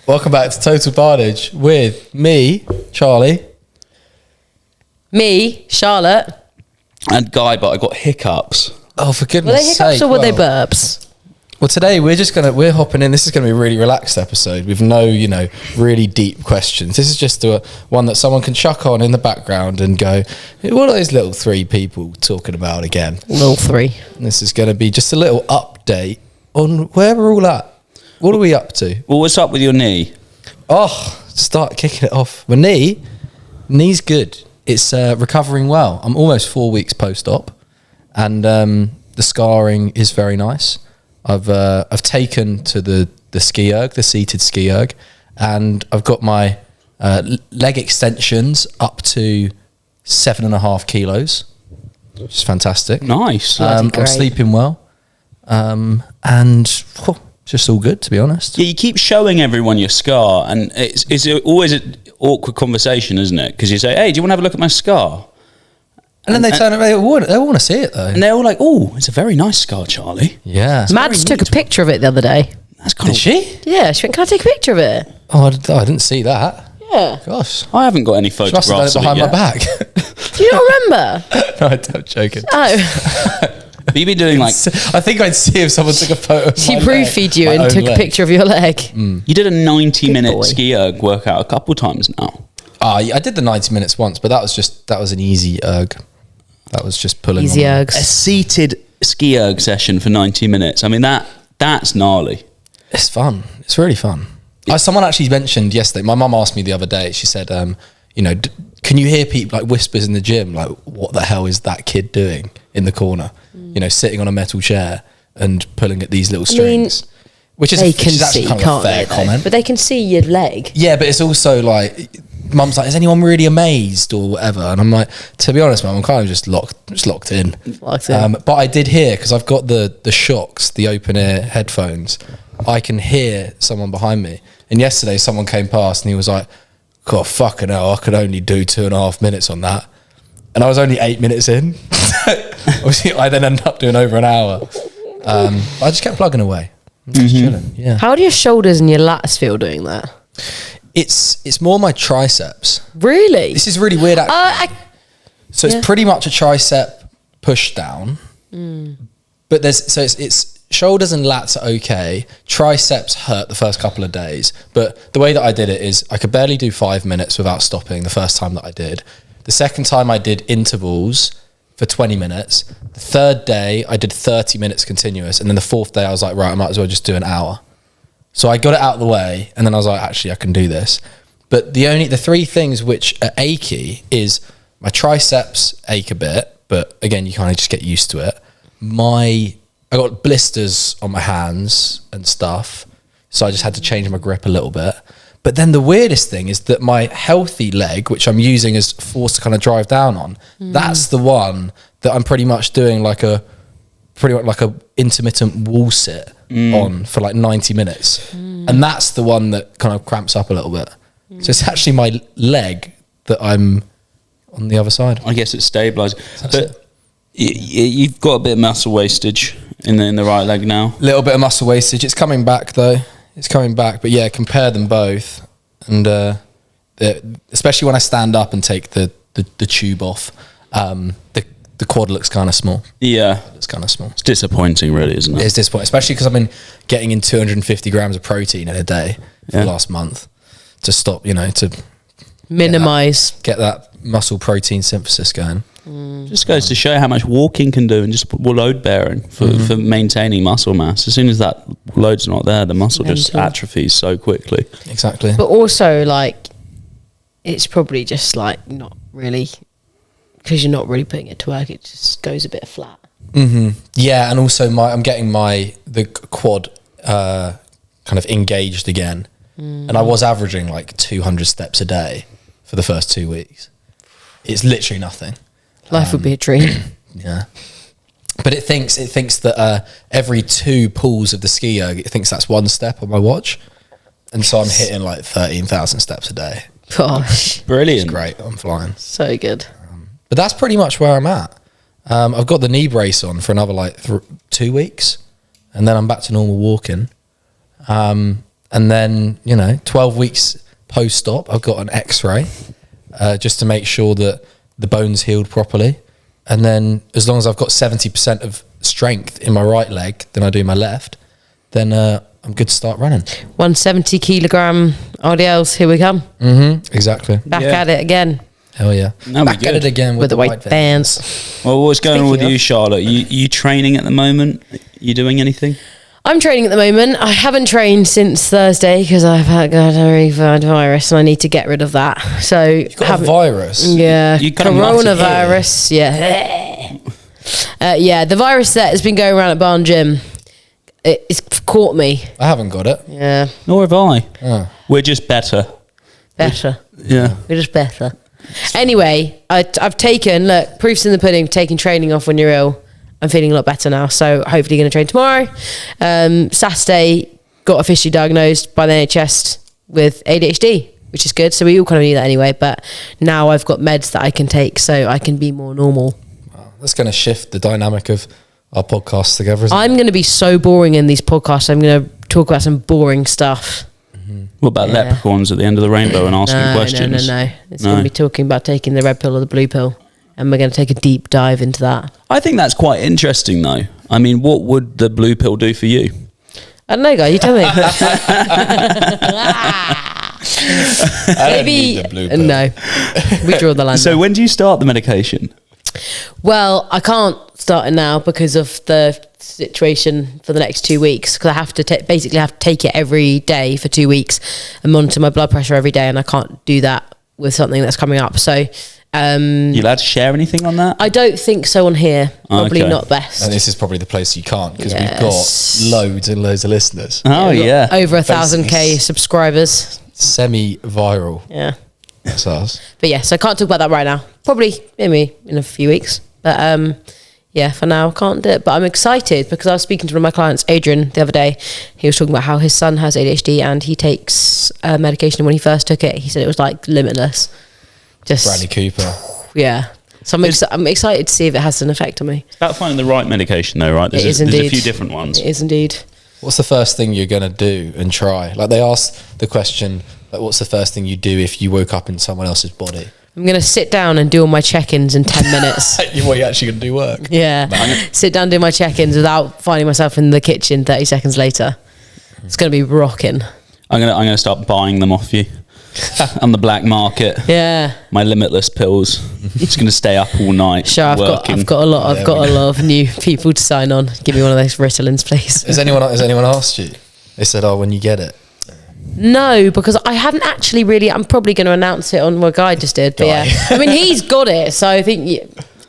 Welcome back to Total Barnage with me, Charlie. Me, Charlotte. And Guy, but I got hiccups. Oh, for Were goodness they hiccups sake. or were they burps? Well, today we're hopping in. This is going to be a really relaxed episode with no, really deep questions. This is just one that someone can chuck on in the background and go, what are those little three people talking about again? Little three. And this is going to be just a little update on where we're all at. What are we up to? Well, what's up with your knee? Oh, start kicking it off. My knee's good. It's recovering well. I'm almost 4 weeks post-op, and the scarring is very nice. I've taken to the ski erg, the seated ski erg, and I've got my leg extensions up to 7.5 kilos, which is fantastic. Nice. I'm sleeping well, and just all good, to be honest. Yeah, you keep showing everyone your scar, and it's always an awkward conversation, isn't it? Because you say, hey, do you want to have a look at my scar? And then they turn around, they want to see it, though. And they're all like, oh, it's a very nice scar, Charlie. Yeah. Mads took a picture of it the other day. That's kind Did she? Yeah, she went, can I take a picture of it? Oh, I didn't see that. Yeah. Gosh. I haven't got any She must have photographs done it of behind it my yet. back. Do you not remember? No, I'm joking. Oh. But you've been doing like... I think I'd see if someone took a photo of She my proofied you my and own took a leg. picture of your leg. You did a 90-minute boy. ski erg workout a couple times now. Yeah, I did the 90 minutes once, but that was an easy erg. That was just pulling Easy on. A ergs. seated ski erg session for 90 minutes. I mean, that's gnarly. It's fun. It's really fun. Someone actually mentioned yesterday, my mum asked me the other day, she said, can you hear people like whispers in the gym? Like, what the hell is that kid doing in the corner? Sitting on a metal chair and pulling at these little strings. Which is They can actually see, kind of can't a fair they? Though? comment. But they can see your leg. Yeah, but it's also like, mum's like, is anyone really amazed or whatever? And I'm like, to be honest, mum, I'm kind of just locked in. Locked in. But I did hear, because I've got the shocks, the open ear headphones, I can hear someone behind me. And yesterday someone came past and he was like, God, fucking hell, I could only do 2.5 minutes on that. And I was only 8 minutes in. Obviously, I then ended up doing over an hour. I just kept plugging away. Just chilling, yeah. How do your shoulders and your lats feel doing that? It's more my triceps. Really? This is really weird. Actually. So yeah. it's pretty much a tricep push down, but it's shoulders and lats are okay. Triceps hurt the first couple of days, but the way that I did it is I could barely do 5 minutes without stopping the first time that I did. The second time I did intervals for 20 minutes. The third day I did 30 minutes continuous, and then the fourth day I was like, right, I might as well just do an hour. So I got it out of the way, and then I was like, actually, I can do this. But the three things which are achy is my triceps ache a bit, but again, you kind of just get used to it. I got blisters on my hands and stuff, so I just had to change my grip a little bit. But then the weirdest thing is that my healthy leg, which I'm using as force to kind of drive down on, that's the one that I'm pretty much doing like a intermittent wall sit on for like 90 minutes. And that's the one that kind of cramps up a little bit. So it's actually my leg that I'm on the other side. I guess it's stabilising. That's But you've got a bit of muscle wastage in the right leg now. Little bit of muscle wastage. It's coming back though. It's coming back. But yeah, compare them both. And especially when I stand up and take the tube off, the quad looks kind of small. Yeah. It's kind of small. It's disappointing, really, isn't it? It is disappointing, especially because I've been getting in 250 grams of protein in a day for the last month to stop, to Minimise. get that muscle protein synthesis going. Just goes to show how much walking can do and just load bearing for maintaining muscle mass. As soon as that load's not there, the muscle just atrophies so quickly. Exactly. But also, like, it's probably just, like, not really... Because you're not really putting it to work, it just goes a bit flat. Yeah, and also I'm getting the quad kind of engaged again, and I was averaging like 200 steps a day for the first 2 weeks. It's literally nothing. Life would be a dream. Yeah, but it thinks that every 2 pulls of the ski erg, it thinks that's 1 step on my watch, and so I'm hitting like 13,000 steps a day. Gosh, Brilliant. It's great. I'm flying. so good. But that's pretty much where I'm at. I've got the knee brace on for another like 2 weeks, and then I'm back to normal walking. And And then, 12 weeks post-op, I've got an x-ray just to make sure that the bone's healed properly. And then as long as I've got 70% of strength in my right leg than I do my left, then I'm good to start running. 170 kilogram RDLs, here we come. Exactly. Back at it again. Hell yeah. Back at it again with the white bands. Well, what's going on with you, Charlotte? You training at the moment? You doing anything? I'm training at the moment. I haven't trained since Thursday because I've got a really bad virus and I need to get rid of that. So You've got a virus? Yeah. You Coronavirus. Yeah. Yeah, the virus that has been going around at Barn Gym, it's caught me. I haven't got it. Yeah. Nor have I. Oh. We're just better. Better. Yeah. We're just better. Anyway, I've taken, look, proof's in the pudding, taking training off when you're ill. I'm feeling a lot better now, so hopefully going to train tomorrow. Saturday, got officially diagnosed by the NHS with ADHD, which is good. So we all kind of knew that anyway, but now I've got meds that I can take so I can be more normal. Wow, that's going to shift the dynamic of our podcast together, isn't I'm going to be so boring in these podcasts. I'm going to talk about some boring stuff. What about leprechauns at the end of the rainbow and asking questions? No. It's going to be talking about taking the red pill or the blue pill. And we're going to take a deep dive into that. I think that's quite interesting, though. I mean, what would the blue pill do for you? I don't know, guy. You tell me. I don't need the blue pill. No. We draw the line. So when do you start the medication? Well, I can't start it now because of the situation for the next 2 weeks, because I have to basically have to take it every day for 2 weeks and monitor my blood pressure every day, and I can't do that with something that's coming up. So you allowed to share anything on that? I don't think so on here. Probably Okay. not best. And this is probably the place you can't, because Yes. we've got loads and loads of listeners. Oh, We've got yeah. over 1,000k subscribers. Semi-viral. Yeah. That's us. But yeah, so I can't talk about that right now. Probably maybe in a few weeks. But yeah, for now I can't do it. But I'm excited because I was speaking to one of my clients, Adrian, the other day. He was talking about how his son has ADHD and he takes medication. And when he first took it, he said it was like Limitless. Just Bradley Cooper. Yeah. So I'm excited to see if it has an effect on me. It's about finding the right medication, though, right? There's a few different ones. It is indeed. What's the first thing you're going to do and try? Like, they asked the question, like, what's the first thing you do if you woke up in someone else's body? I'm going to sit down and do all my check-ins in 10 minutes. What, you're actually going to do work? Yeah. Sit down and do my check-ins without finding myself in the kitchen 30 seconds later. It's going to be rocking. I'm gonna start buying them off you on the black market. Yeah. My Limitless pills. Just gonna stay up all night. Sure, I've got a lot of new people to sign on. Give me one of those Ritalins, please. Has anyone asked you? They said, "Oh, when you get it." No, because I haven't actually really. I'm probably going to announce it on what Guy just did. But yeah, I mean, he's got it, so I think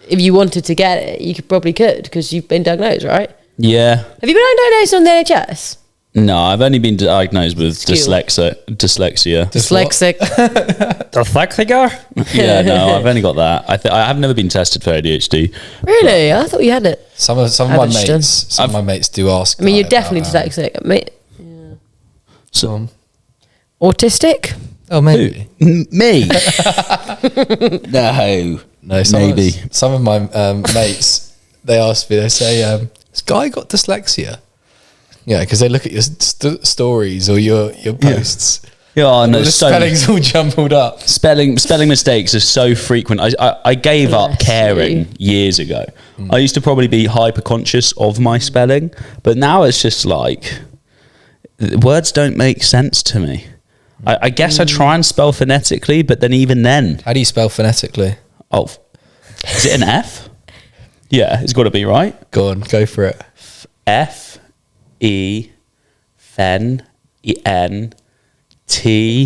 if you wanted to get it, you probably could because you've been diagnosed, right? Yeah. Have you been diagnosed on the NHS? No, I've only been diagnosed with dyslexia. Dyslexic. Dyslexica? Yeah, no, I've only got that. I have never been tested for ADHD. Really? I thought you had it. Some of my mates do ask. I mean, you're definitely dyslexic. So, autistic? Oh, maybe. Me? No, maybe. Some of my mates, they ask me. They say, "This guy got dyslexia." Yeah, because they look at your stories or your posts. Yeah, no, the spelling's all jumbled up. Spelling mistakes are so frequent. I gave up caring years ago. I used to probably be hyper conscious of my spelling, but now it's just like words don't make sense to me. I guess I try and spell phonetically, but then even then, How do you spell phonetically? oh, is it an F? Yeah, it's got to be right. Go on, go for it. F-E-N-E-N-T.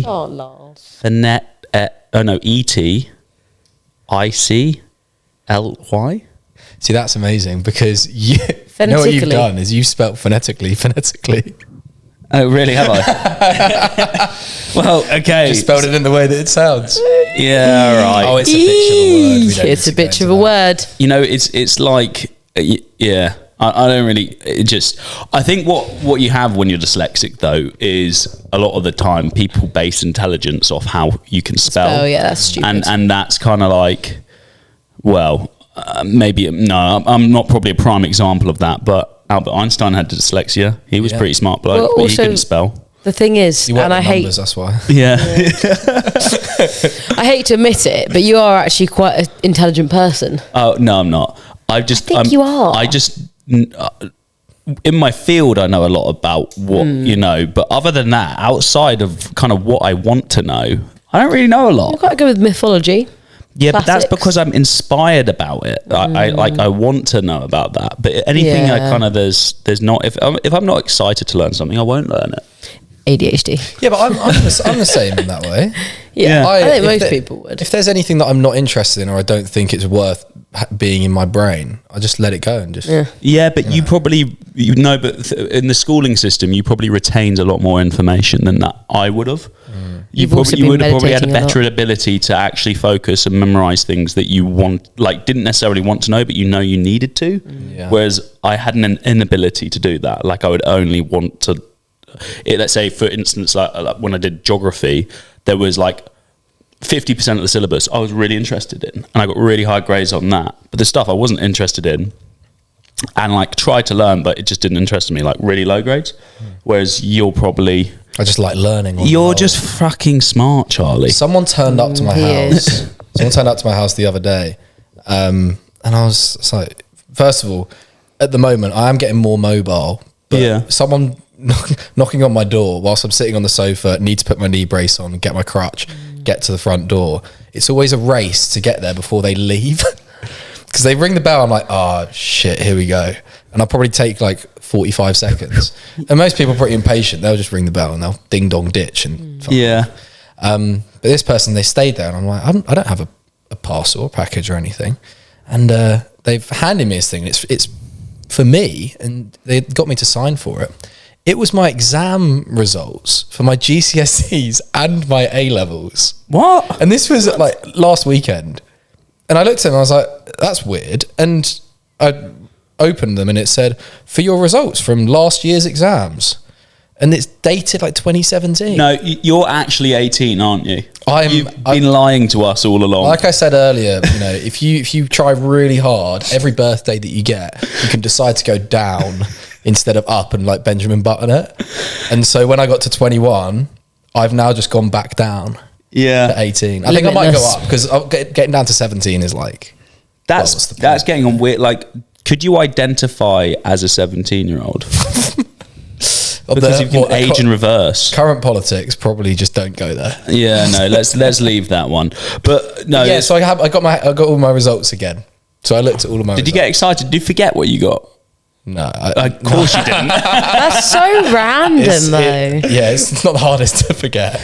Oh, lol. E-T-I-C-L-Y. See, that's amazing because you know what you've done is you've spelt phonetically. Oh, really? Have I? Well, okay. You spelled it in the way that it sounds. Yeah, right. Oh, it's a bitch of a word. We don't It's need a to go bitch into of a that. word. You know, it's like, yeah. I don't really. I think what you have when you're dyslexic though is a lot of the time people base intelligence off how you can spell. Oh yeah, that's stupid. And that's kind of like, well, maybe no. I'm not probably a prime example of that, but Albert Einstein had dyslexia. He was pretty smart bloke, but he couldn't spell. The thing is, You work and I with hate, numbers, that's why. Yeah. I hate to admit it, but you are actually quite an intelligent person. Oh no, I'm not. I think you are. I just in my field, I know a lot about what you know, but other than that, outside of kind of what I want to know, I don't really know a lot. You're quite good with mythology. Yeah, but that's Classics. because I'm inspired about it. I want to know about that. But anything I kind of there's not. If I'm not excited to learn something, I won't learn it. ADHD. Yeah, but I'm the same in that way. Yeah, I think if most there- people would. If there's anything that I'm not interested in or I don't think it's worth being in my brain, I just let it go and just. Yeah, but you probably but in the schooling system, you probably retained a lot more information than that I would have. You would have probably had a better ability to actually focus and memorize things that you didn't necessarily want to know, but you needed to. Yeah. Whereas I had an inability to do that. Like I would only want to. Let's say, for instance, like when I did geography, there was like 50% of the syllabus I was really interested in, and I got really high grades on that. But the stuff I wasn't interested in, and like tried to learn, but it just didn't interest me, like really low grades. Whereas I just like learning. you're just fucking smart, Charlie. Someone turned up to my He house. is. Someone turned up to my house the other day, and I was like, first of all, at the moment I am getting more mobile. But Yeah. someone knocking on my door whilst I'm sitting on the sofa, need to put my knee brace on, get my crutch, get to the front door. It's always a race to get there before they leave. Because they ring the bell, I'm like, oh shit, here we go. And I'll probably take like 45 seconds. And most people are pretty impatient. They'll just ring the bell and they'll ding dong ditch. And Yeah. but this person, they stayed there and I'm like, I don't have a parcel or package or anything. And they've handed me this thing. It's for me, and they got me to sign for it. It was my exam results for my GCSEs and my A-levels. What? And this was like last weekend. And I looked at them and I was like, that's weird. And I opened them and it said, for your results from last year's exams. And it's dated like 2017. No, you're actually 18, aren't you? You've been lying to us all along. Like I said earlier, if you try really hard, every birthday that you get, you can decide to go down instead of up and like Benjamin Button it. And so when I got to 21, I've now just gone back down to 18. I think I might go up because getting down to 17 is like... That's getting on weird. Like, could you identify as a 17-year-old? Because you can age in reverse. Current politics probably just don't go there. Yeah, no, let's leave that one. But no, Yeah, so I got all my results again. So I looked at all of my did you get excited? Did you forget what you got? No. Of course you didn't. That's so random, though. It's not the hardest to forget.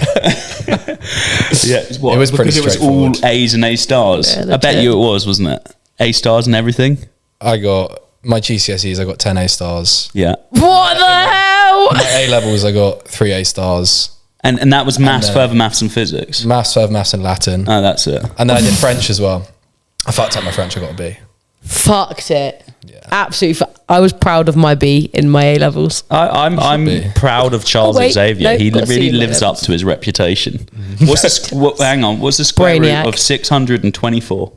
Yeah, It was pretty because it was straightforward. all A's and A stars. Yeah, I bet legit. you it was, wasn't it? A stars and everything. I got my GCSEs, I got 10 A stars. Yeah, What the hell? My A levels, I got 3 A stars. and that was maths, further maths, and physics. Maths, further maths, and Latin. Oh, that's it. And then I did French as well. I fucked up my French, I got a B. Fucked it. Yeah. Absolutely. I was proud of my B in my A levels. I'm be. proud of Charles Oh, wait, Xavier. no, He got a C really in my lives levels. up to his reputation. What's the hang on? What's the square Brainiac. root of 624?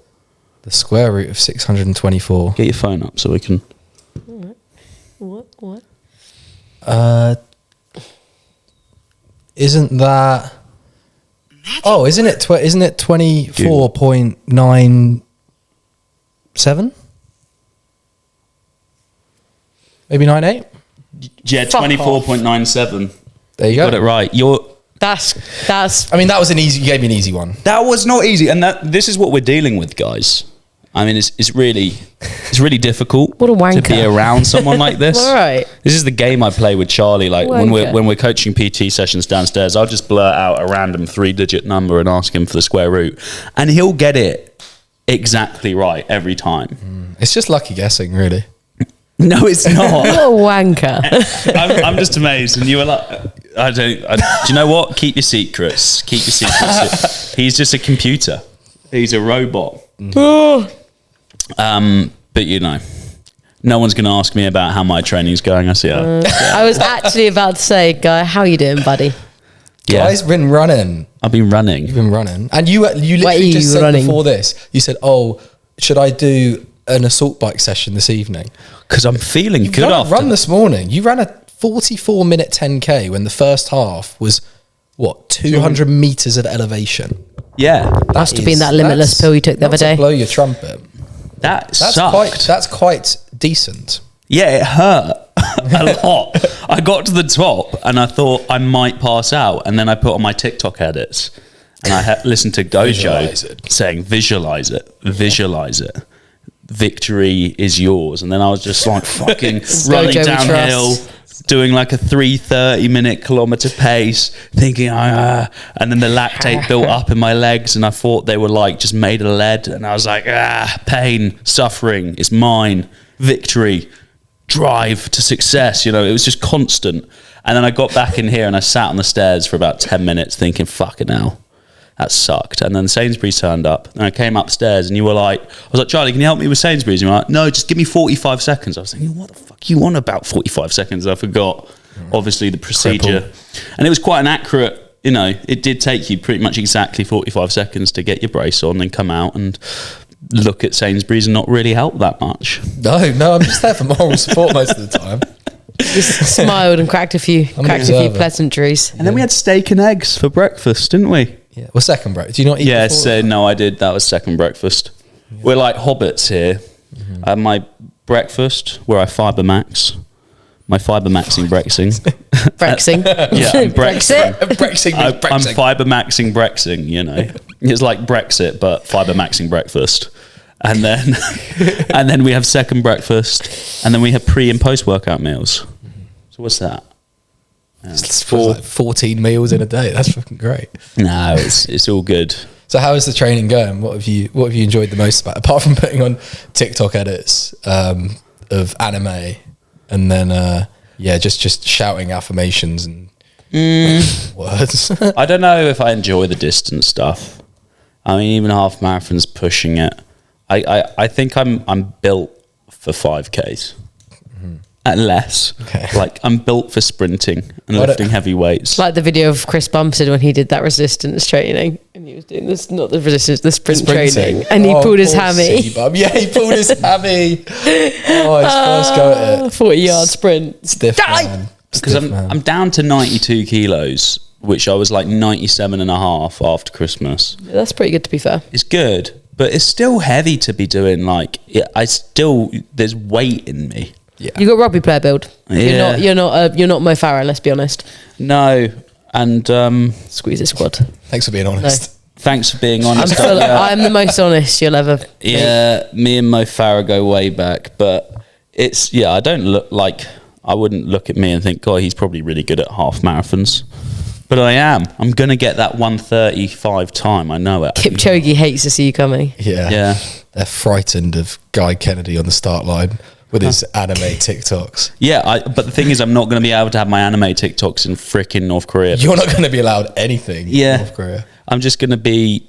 The square root of 624. Get your phone up so we can. What? Isn't that... Oh, isn't it 24.97? Maybe 98? Yeah, Fuck 24.97. There you go. Got it right. That's. I mean, that was an easy... You gave me an easy one. That was not easy, and this is what we're dealing with, guys. I mean, it's really difficult What a to wanker. be around someone like this. All right. This is the game I play with Charlie. Like Wanker. when we're coaching PT sessions downstairs, I'll just blurt out a random 3-digit number and ask him for the square root, and he'll get it exactly right every time. It's just lucky guessing, really. No, it's not. What a wanker. I'm just amazed, and you were like, do you know what? Keep your secrets. Keep your secrets. He's just a computer. He's a robot. But no one's going to ask me about how my training's going. I see how. I was actually about to say, Guy, how you doing, buddy? Yeah, Guys, been running. I've been running. You've been running. And you literally Wait, just you said running? before this, you said, oh, should I do an assault bike session this evening? Because I'm feeling good You ran a after. run this morning. You ran a 44-minute 10K when the first half was, what, 200 meters of elevation. Yeah. Must have been that Limitless pill you took the other day. Blow your trumpet. That sucked. That's quite decent. Yeah, it hurt a lot. I got to the top and I thought I might pass out. And then I put on my TikTok edits and I listened to Gojo saying, visualize it. Victory is yours. And then I was just like fucking running downhill, doing like a 3:30-minute kilometer pace, thinking, and then the lactate built up in my legs and I thought they were like just made of lead. And I was like, pain, suffering, it's mine. Victory, drive to success. It was just constant. And then I got back in here and I sat on the stairs for about 10 minutes thinking, fucking hell, that sucked. And then Sainsbury's turned up and I came upstairs and I was like, Charlie, can you help me with Sainsbury's? And you were like, no, just give me 45 seconds. I was thinking, what the fuck you on about 45 seconds? I forgot, obviously, the procedure. Cripple. And it was quite an accurate, it did take you pretty much exactly 45 seconds to get your brace on and come out and look at Sainsbury's and not really help that much. No, I'm just there for moral support most of the time. Just smiled and cracked a few pleasantries. And then we had steak and eggs for breakfast, didn't we? Yeah. Well, second breakfast. Do you not eat before? No, I did. That was second breakfast. Yeah. We're like hobbits here. Mm-hmm. I had my breakfast where I fiber max. My fiber maxing brexing. Brexing. Yeah, I'm Brexit. I'm fiber maxing brexing, It's like Brexit, but fiber maxing breakfast. And then we have second breakfast, and then we have pre and post workout meals. So what's that? It's like 14 meals in a day. That's fucking great. No, it's all good. So how is the training going? What have you enjoyed the most about, apart from putting on TikTok edits of anime, and then just shouting affirmations and words? I don't know if I enjoy the distance stuff. I mean, even half marathons pushing it. I think I'm built for 5Ks. At less. Okay. Like, I'm built for sprinting and lifting heavy weights. Like the video of Chris Bumpton when he did that resistance training. And he was doing this, not the resistance, the sprint training. And he pulled his hammy. Yeah, he pulled his hammy. Oh, his first go at it. 40-yard sprint. Stiff, man. Because I'm down to 92 kilos, which I was like 97 and a half after Christmas. Yeah, that's pretty good, to be fair. It's good, but it's still heavy to be doing. Like, there's weight in me. Yeah. You got rugby player build. Yeah. You're not Mo Farah, let's be honest. No, and squeeze it squad. Thanks for being honest. No. Thanks for being honest. I'm the most honest you'll ever. Yeah, me and Mo Farah go way back, but I don't look like, I wouldn't look at me and think, God, he's probably really good at half marathons. But I am. I'm gonna get that 1:35 time. I know it. Kipchoge hates to see you coming. Yeah. They're frightened of Guy Kennedy on the start line with his anime TikToks. Yeah, but the thing is, I'm not going to be able to have my anime TikToks in frickin' North Korea. You're not going to be allowed anything in North Korea. I'm just going to be,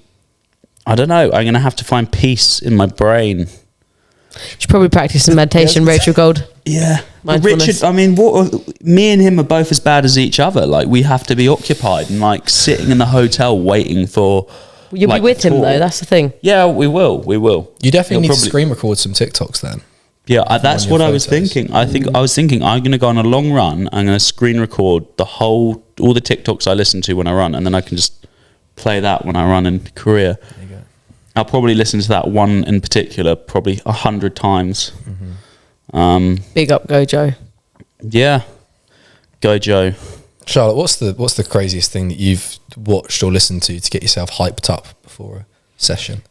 I don't know, I'm going to have to find peace in my brain. You should probably practice some meditation, Rachel Gold. Yeah. Richard, I mean, me and him are both as bad as each other. Like, we have to be occupied and like sitting in the hotel waiting for... You'll be with him though, that's the thing. Yeah, we will. You definitely need to screen record some TikToks then. Yeah, that's what I was thinking. I was thinking I'm going to go on a long run. I'm going to screen record all the TikToks I listen to when I run, and then I can just play that when I run in Korea. There you go. I'll probably listen to that one in particular probably 100 times. Mm-hmm. Big up Gojo. Yeah, Gojo. Charlotte, what's the craziest thing that you've watched or listened to get yourself hyped up before a session?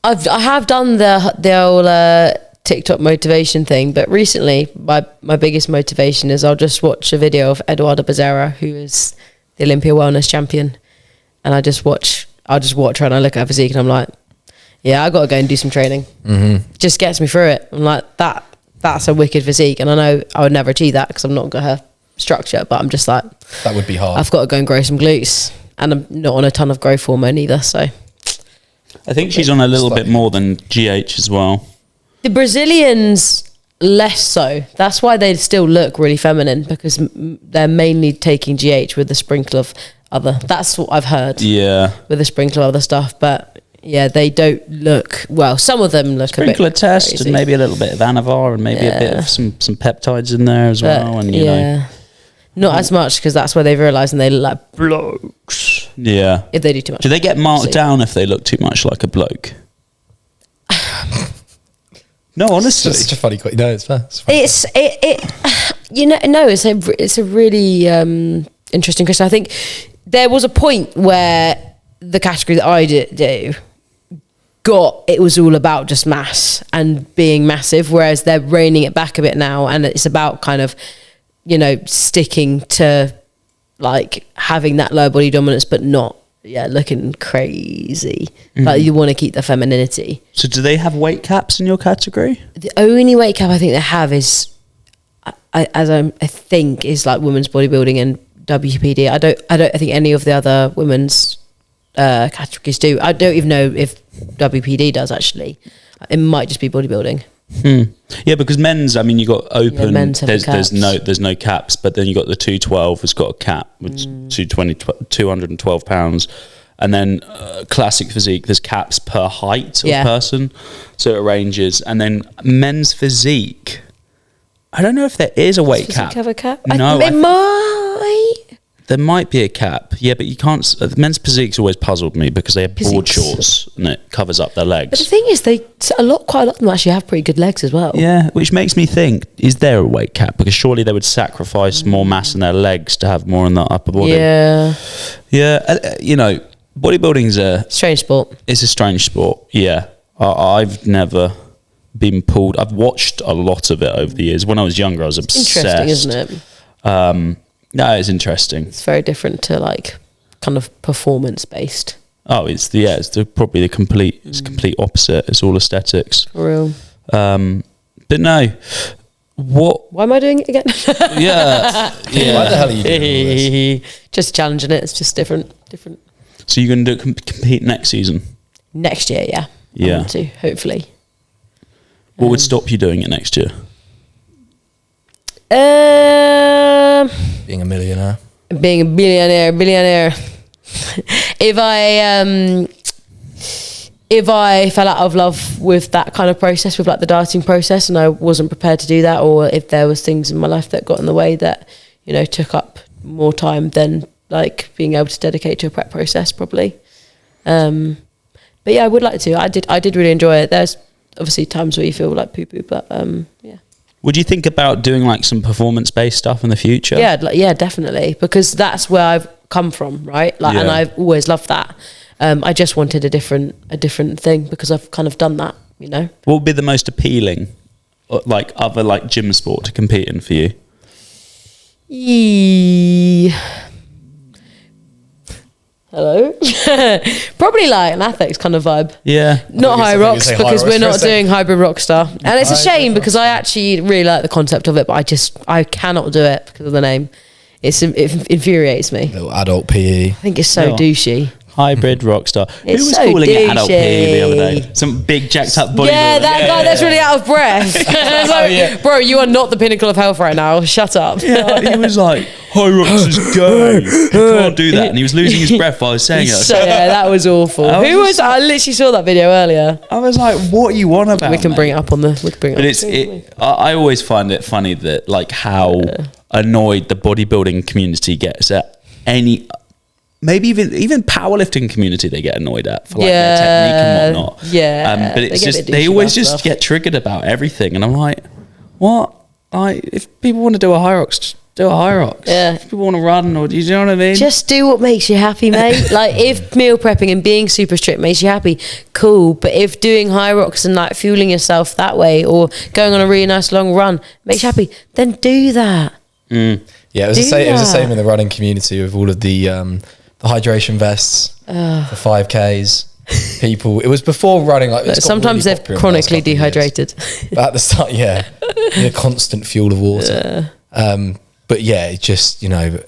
I have done the old TikTok motivation thing, but recently my biggest motivation is I'll just watch a video of Eduardo Bezerra, who is the Olympia wellness champion, and I'll just watch her and I look at her physique and I'm like, yeah, I got to go and do some training. Mm-hmm. It just gets me through it. I'm like, that's a wicked physique, and I know I would never achieve that because I'm not got her structure, but I'm just like, that would be hard. I've got to go and grow some glutes, and I'm not on a ton of growth hormone either, so... I think she's on a little bit more than GH as well. The Brazilians, less so. That's why they still look really feminine, because they're mainly taking GH with a sprinkle of other. That's what I've heard. Yeah. With a sprinkle of other stuff. But Yeah, they don't look well. Some of them look Sprinkle a a bit test crazy. and maybe a little bit of Anavar and maybe a bit of some peptides in there as well. And you know, not as much because that's where they've realised and they look like blokes. yeah. If they do too much, Do they get marked down if they look too much like a bloke? No, honestly. It's such a funny question. No, it's fair. It's a really interesting question. I think there was a point where the category that I do it was all about just mass and being massive, whereas they're reining it back a bit now, and it's about kind of, you know, sticking to like having that lower body dominance, but not looking crazy. Like you want to keep the femininity. So do they have weight caps in your category? The only weight cap I think they have is, I think, is like women's bodybuilding and WPD. I don't think any of the other women's categories do. I don't even know if WPD does actually. It might just be bodybuilding. Yeah, because men's, I mean, you got open. men's have there's no caps, but then you got the 212 has got a cap, which 212 pounds, and then classic physique. There's caps per height of person, so it ranges. And then men's physique, I don't know if there is a weight cap. Have a cap? No, it might. There might be a cap, yeah, but you can't. Men's physique's always puzzled me because they have broad shorts and it covers up their legs. But the thing is, quite a lot of them actually have pretty good legs as well. Yeah, which makes me think: is there a weight cap? Because surely they would sacrifice more mass in their legs to have more in the upper body. Yeah, you know, bodybuilding's a strange sport. It's a strange sport. Yeah, I've never been pulled. I've watched a lot of it over the years. When I was younger, I was obsessed. Interesting, isn't it? No, it's interesting. It's very different to like kind of performance based. Oh, it's probably the complete opposite. It's all aesthetics. For real. But no, why am I doing it again? Yeah. Why the hell are you doing all this? Just challenging it. It's just different. So you're going to compete next season? Next year, yeah. Yeah. I want to, hopefully. What would stop you doing it next year? Being a millionaire. Being a billionaire. If I fell out of love with that kind of process, with like the dieting process, and I wasn't prepared to do that, or if there was things in my life that got in the way that, you know, took up more time than like being able to dedicate to a prep process, probably. But yeah, I would like to. I did really enjoy it. There's obviously times where you feel like poo-poo, but yeah. Would you think about doing like some performance-based stuff in the future? Yeah, definitely, because that's where I've come from, right? Like, and I've always loved that. I just wanted a different thing because I've kind of done that, you know. What would be the most appealing, like other like gym sport to compete in for you? Hello. Probably like an athletics kind of vibe. Yeah. Not high rocks because we're not doing hybrid rockstar, and it's a shame because I actually really like the concept of it, but I cannot do it because of the name. It infuriates me. Little adult PE. I think it's so douchey. Hybrid rockstar. Who It's was so calling it adult douchey. PE the other day? Some big jacked up bodybuilder. Yeah, that guy that's really out of breath. It's like, bro, you are not the pinnacle of health right now. Shut up. Yeah, he was like, high rocks is gay. You can't do that. And he was losing his breath while I was saying it. So, yeah, that was awful. I literally saw that video earlier. I was like, what are you on about? We can bring it up on the. But I always find it funny that like how annoyed the bodybuilding community gets at any. Maybe even powerlifting community they get annoyed at for like their technique and whatnot. Yeah, but it's just they always just get triggered about everything, and I'm like, what? Like, if people want to do a high rocks, just do a high rocks. Yeah. If people want to run, or do you know what I mean? Just do what makes you happy, mate. Like, if meal prepping and being super strict makes you happy, cool. But if doing high rocks and like fueling yourself that way, or going on a really nice long run makes you happy, then do that. Yeah, it was the same in the running community with all of the hydration vests for 5Ks. People, it was before running. Like sometimes really they're chronically dehydrated. But at the start, a constant fuel of water. But yeah, it just, you know,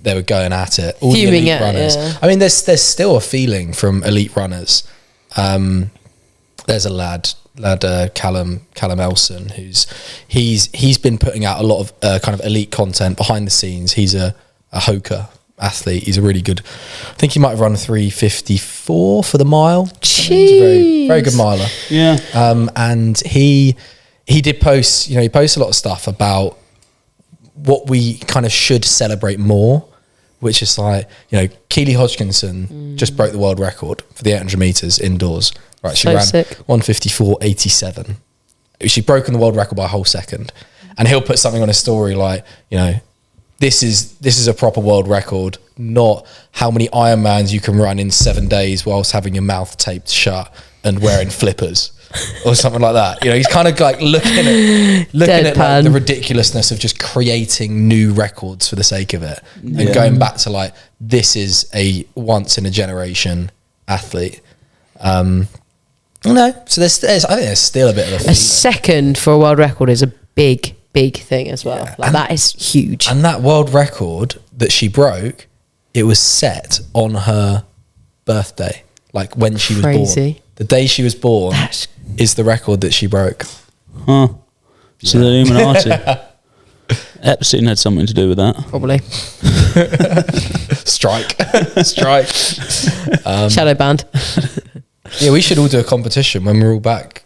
they were going at it. All Fuming the elite runners. Yeah. I mean, there's still a feeling from elite runners. There's a lad Callum Elson, he's been putting out a lot of kind of elite content behind the scenes. He's a hoker. athlete. He's a really good. I think he might have run 3:54 for the mile. Jeez. He's a very, very good miler. Yeah. And he did post. He posts a lot of stuff about what we kind of should celebrate more, which is like, Keely Hodgkinson just broke the world record for the 800 meters indoors. Right, she ran sick. 1:54.87. She'd broken the world record by a whole second. And he'll put something on his story like, this is a proper world record, not how many Ironmans you can run in 7 days whilst having your mouth taped shut and wearing flippers or something like that. He's kind of like looking at like the ridiculousness of just creating new records for the sake of it and going back to like, this is a once in a generation athlete. No, so I think there's still a bit of a feeling. second for a world record is a big thing as well. Like, that is huge. And that world record that she broke, it was set on her birthday, like when she was born. The day she was born is the record that she broke. Huh. So the Illuminati. Epstein had something to do with that. Probably. Strike. Shadow banned. Yeah, we should all do a competition when we're all back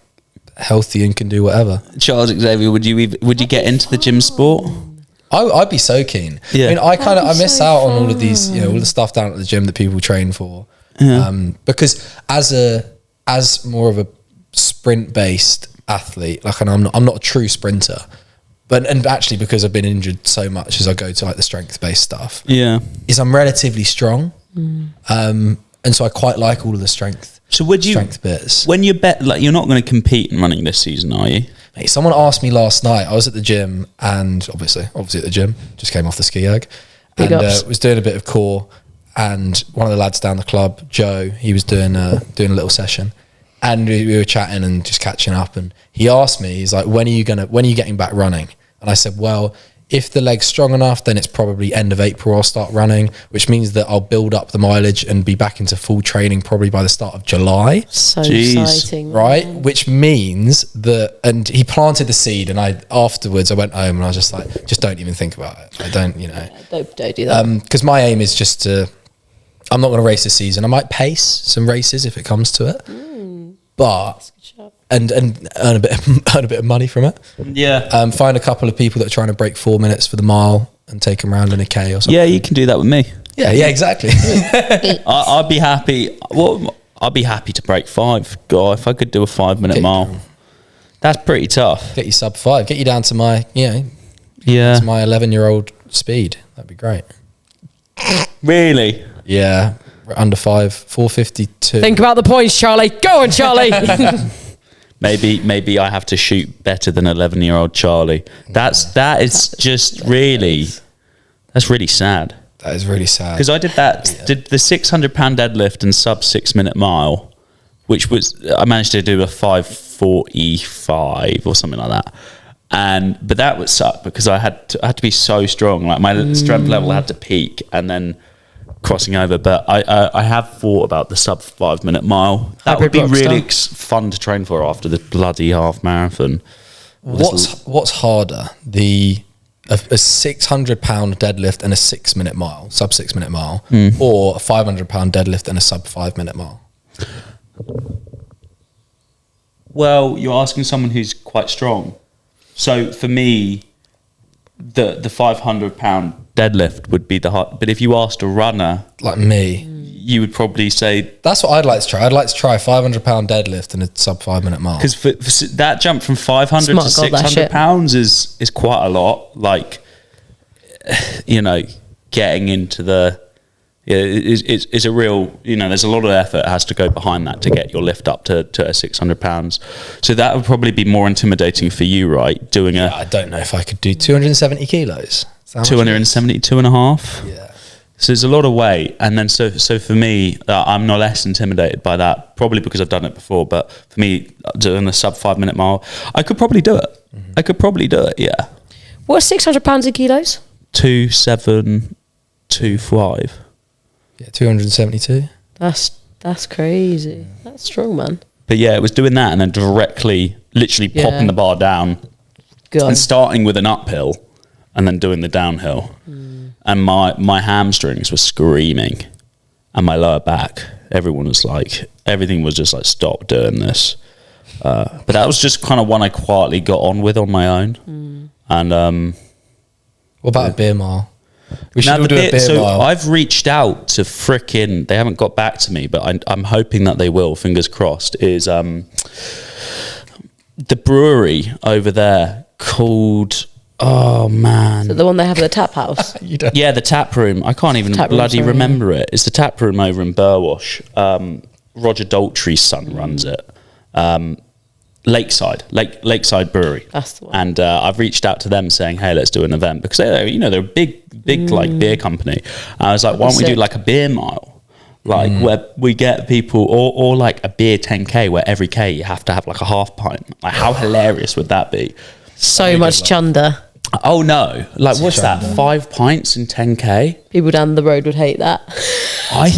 healthy and can do whatever. Charles Xavier, would you get into the gym sport? I'd be so keen. Yeah. I miss out on all of these, all the stuff down at the gym that people train for. Yeah. Because as more of a sprint based athlete, like, and I'm not a true sprinter, and actually because I've been injured so much as I go to like the strength based stuff. Yeah. Is I'm relatively strong. And so I quite like all of the strength. So would you, strength bits. When you bet, like, you're not going to compete in running this season, are you? Mate, someone asked me last night. I was at the gym, and obviously at the gym, just came off the ski erg, and was doing a bit of core. And one of the lads down the club, Joe, he was doing a little session, and we were chatting and just catching up. And he asked me, he's like, when are you getting back running? And I said, well, if the leg's strong enough, then it's probably end of April I'll start running, which means that I'll build up the mileage and be back into full training probably by the start of July. So exciting. Right? Which means that, and he planted the seed, and afterwards I went home and I was just like, just don't even think about it. I don't, Don't do that. Because my aim is just I'm not going to race this season. I might pace some races if it comes to it, but and earn a bit of money from it. Yeah. Find a couple of people that are trying to break 4 minutes for the mile and take them around in a K or something. Yeah, you can do that with me. Yeah, exactly. I'd be happy. I'd be happy to break 5. God, if I could do a 5 minute mile, that's pretty tough. Get you sub 5. Get you down to my to my 11-year-old speed. That'd be great. Really? Yeah, under 5, 4:52. Think about the points, Charlie. Go on, Charlie. Maybe I have to shoot better than 11-year-old Charlie. That's really sad. That is really sad. Because I did the 600-pound deadlift and sub 6 minute mile, which I managed to do a 5:45 or something like that. But that would suck because I had to be so strong. Like my strength level had to peak and then crossing over. But I have thought about the sub 5 minute mile. That would be really fun to train for after the bloody half marathon. What's harder, a 600-pound deadlift and a 6 minute mile, sub 6 minute mile, or a 500-pound deadlift and a sub 5 minute mile? Well, you're asking someone who's quite strong. So for me, the 500-pound deadlift would be the hard. But if you asked a runner like me, you would probably say that's what I'd like to try. I'd like to try a 500-pound deadlift and a sub 5 minute mile. Because for that jump from 500 to 600 pounds is quite a lot. Like, getting into the it's a real, there's a lot of effort has to go behind that to get your lift up to 600 pounds. So that would probably be more intimidating for you, right? I don't know if I could do 270 kilos. 272 and a half. Yeah. So there's a lot of weight. And then so for me, I'm not less intimidated by that, probably because I've done it before. But for me, doing a sub 5 minute mile, I could probably do it. Mm-hmm. I could probably do it, yeah. What's 600 pounds in kilos? 2725. Yeah, 272. That's crazy. That's strong, man. But yeah, it was doing that and then literally popping the bar down and starting with an uphill and then doing the downhill. and my hamstrings were screaming, and my lower back. Everyone was like, everything was just like, stop doing this. But that was just kind of one I quietly got on with on my own. And what about a beer mile? We should all do a beer mile. I've reached out to frickin', they haven't got back to me, but I'm hoping that they will, fingers crossed, is the brewery over there called, oh man. Is it the one they have at the tap house? Yeah, the tap room. I can't even bloody remember it. It's the tap room over in Burwash. Roger Daltrey's son runs it. Lakeside Brewery. That's the one. And I've reached out to them saying, hey, let's do an event, because they're a big like beer company. And I was like, why don't we do like a beer mile? Like where we get people, or like a beer 10K where every K you have to have like a half pint. Like how hilarious would that be? So much chunder. Oh no! Like what's that? 5 pints in 10K? People down the road would hate that. I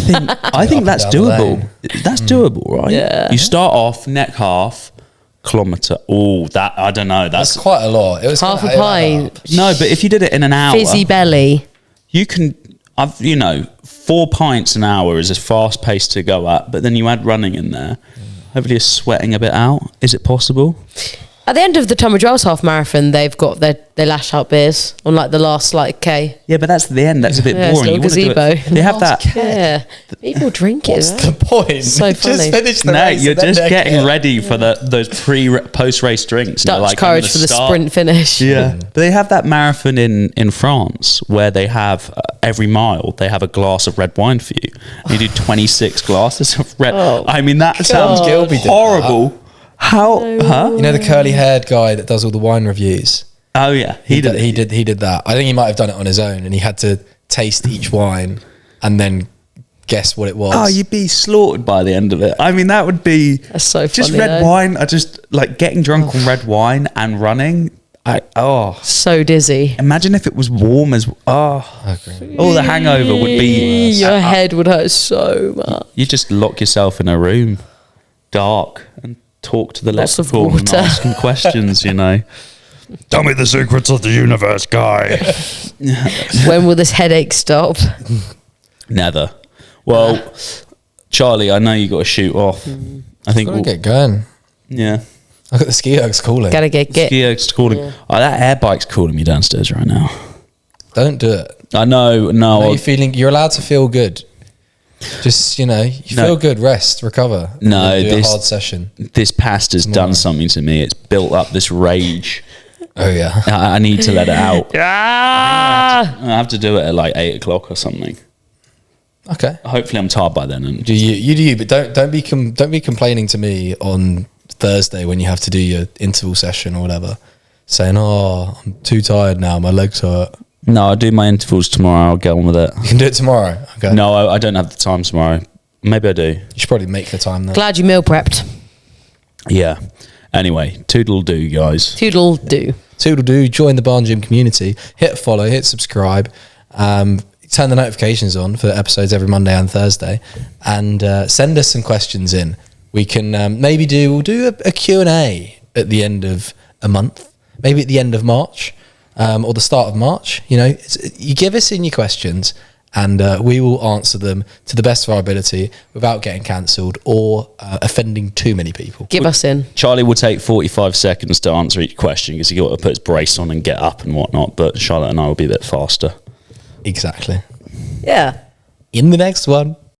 think that's doable. That's doable, right? Yeah. You start off neck half kilometre. Oh, that I don't know. That's quite a lot. It was half a pint. No, but if you did it in an hour, Fizzy belly. you can. 4 pints an hour is a fast pace to go at, but then you add running in there. Hopefully, you're sweating a bit out. Is it possible? At the end of the Tunbridge Wells half marathon, they've got they lash out beers on like the last like K. Yeah, but that's the end. That's a bit Yeah, boring. it's You a wanna do gazebo. it- They have that. Yeah, people drink it. What's the point? So funny. Just finish the No, race. you're and then just deck getting it. ready for those post-race drinks. And you're Dutch like, I'm courage gonna for the start- sprint finish. Yeah, but they have that marathon in France where they have every mile they have a glass of red wine for you. You do 26 glasses of red. Oh, I mean, that sounds Gilby did horrible. How? Huh? You know the curly-haired guy that does all the wine reviews? Oh yeah, he did. He did that. I think he might have done it on his own, and he had to taste each wine and then guess what it was. Oh, you'd be slaughtered by the end of it. I mean, that would be That's so just funny, red though. wine. I just like getting drunk on red wine and running. So dizzy. Imagine if it was warm as the hangover would be. Your head would hurt so much. You just lock yourself in a room, dark, and talk to the Lots of leprechaun and water. ask him questions. Tell me the secrets of the universe, guy. When will this headache stop? Never. Well, Charlie, I know you got to shoot off. I think Gotta get going. yeah. Look at the ski erg's calling. Gotta get Ski's calling. Yeah. Oh, that air bike's calling me downstairs right now. Don't do it. I know. Are No. you feeling? You're allowed to feel good. Just you feel good. Rest, recover. No, and then do this- a hard session. This pasta's done something to me. It's built up this rage. Oh yeah. I need to let it out. Ah! I have to do it at like 8 o'clock or something. Okay. Hopefully, I'm tired by then. And Do you? But don't be complaining to me on Thursday when you have to do your interval session or whatever, saying, "Oh, I'm too tired now. My legs hurt." no, I'll do my intervals tomorrow. I'll get on with it. You can do it tomorrow. Okay. No, I don't have the time tomorrow. Maybe I do. You should probably make the time then. Glad you meal prepped. Yeah. Anyway, toodle do, guys. Toodle do. Toodle do. Join the Barn Gym community. Hit follow. Hit subscribe. Turn the notifications on for episodes every Monday and Thursday, and send us some questions in. We can we'll do a Q&A at the end of a month, maybe at the end of March or the start of March. You give us in your questions, and we will answer them to the best of our ability without getting cancelled or offending too many people. Give us in. Charlie will take 45 seconds to answer each question because he got to put his brace on and get up and whatnot. But Charlotte and I will be a bit faster. Exactly. Yeah. In the next one.